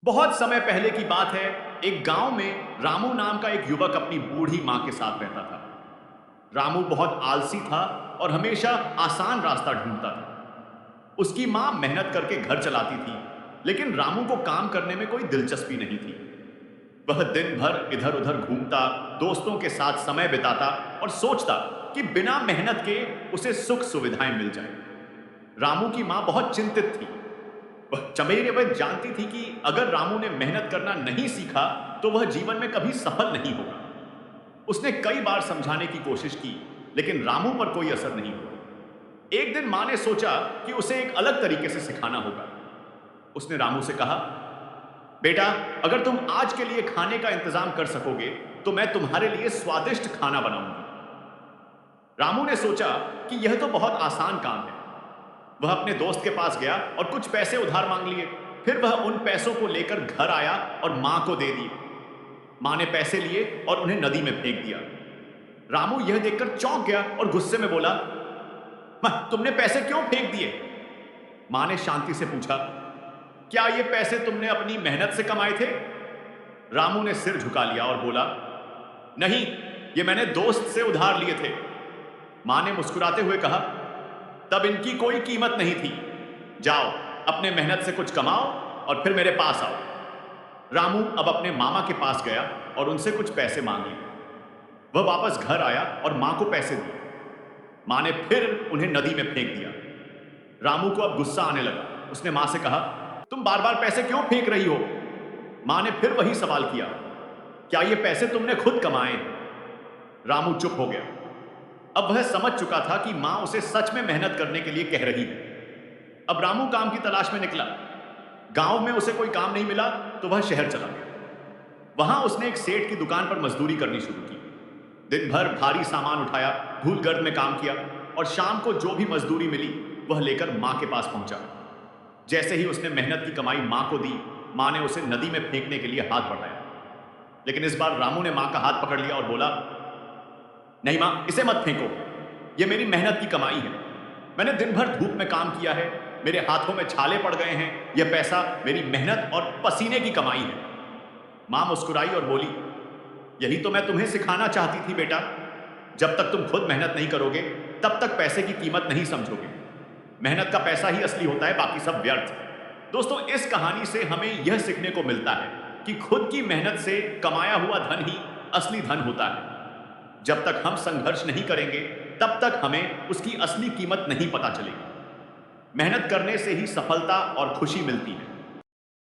बहुत समय पहले की बात है। एक गांव में रामू नाम का एक युवक अपनी बूढ़ी मां के साथ रहता था। रामू बहुत आलसी था और हमेशा आसान रास्ता ढूंढता था। उसकी मां मेहनत करके घर चलाती थी, लेकिन रामू को काम करने में कोई दिलचस्पी नहीं थी। वह दिन भर इधर उधर घूमता, दोस्तों के साथ समय बिताता और सोचता कि बिना मेहनत के उसे सुख सुविधाएं मिल जाएं। रामू की मां बहुत चिंतित थी। वह चमेरे वह जानती थी कि अगर रामू ने मेहनत करना नहीं सीखा तो वह जीवन में कभी सफल नहीं होगा। उसने कई बार समझाने की कोशिश की, लेकिन रामू पर कोई असर नहीं हुआ। एक दिन मां ने सोचा कि उसे एक अलग तरीके से सिखाना होगा। उसने रामू से कहा, बेटा, अगर तुम आज के लिए खाने का इंतजाम कर सकोगे तो मैं तुम्हारे लिए स्वादिष्ट खाना बनाऊंगी। रामू ने सोचा कि यह तो बहुत आसान काम है। वह अपने दोस्त के पास गया और कुछ पैसे उधार मांग लिए। फिर वह उन पैसों को लेकर घर आया और मां को दे दिए। मां ने पैसे लिए और उन्हें नदी में फेंक दिया। रामू यह देखकर चौंक गया और गुस्से में बोला, मां, तुमने पैसे क्यों फेंक दिए? मां ने शांति से पूछा, क्या ये पैसे तुमने अपनी मेहनत से कमाए थे? रामू ने सिर झुका लिया और बोला, नहीं, ये मैंने दोस्त से उधार लिए थे। मां ने मुस्कुराते हुए कहा, तब इनकी कोई कीमत नहीं थी। जाओ, अपने मेहनत से कुछ कमाओ और फिर मेरे पास आओ। रामू अब अपने मामा के पास गया और उनसे कुछ पैसे मांग लिए। वह वापस घर आया और मां को पैसे दिए। मां ने फिर उन्हें नदी में फेंक दिया। रामू को अब गुस्सा आने लगा। उसने मां से कहा, तुम बार बार पैसे क्यों फेंक रही हो? मां ने फिर वही सवाल किया, क्या ये पैसे तुमने खुद कमाए? रामू चुप हो गया। अब वह समझ चुका था कि मां उसे सच में मेहनत करने के लिए कह रही है। अब रामू काम की तलाश में निकला। गांव में उसे कोई काम नहीं मिला तो वह शहर चला गया। वहां उसने एक सेठ की दुकान पर मजदूरी करनी शुरू की। दिन भर भारी सामान उठाया, धूल-गर्द में काम किया और शाम को जो भी मजदूरी मिली वह लेकर मां के पास पहुंचा। जैसे ही उसने मेहनत की कमाई मां को दी, मां ने उसे नदी में फेंकने के लिए हाथ बढ़ाया। लेकिन इस बार रामू ने मां का हाथ पकड़ लिया और बोला, नहीं मां, इसे मत फेंको। यह मेरी मेहनत की कमाई है। मैंने दिन भर धूप में काम किया है, मेरे हाथों में छाले पड़ गए हैं। यह पैसा मेरी मेहनत और पसीने की कमाई है। मां मुस्कुराई और बोली, यही तो मैं तुम्हें सिखाना चाहती थी बेटा। जब तक तुम खुद मेहनत नहीं करोगे तब तक पैसे की कीमत नहीं समझोगे। मेहनत का पैसा ही असली होता है, बाकी सब व्यर्थ। दोस्तों, इस कहानी से हमें यह सीखने को मिलता है कि खुद की मेहनत से कमाया हुआ धन ही असली धन होता है। जब तक हम संघर्ष नहीं करेंगे तब तक हमें उसकी असली कीमत नहीं पता चलेगी। मेहनत करने से ही सफलता और खुशी मिलती है।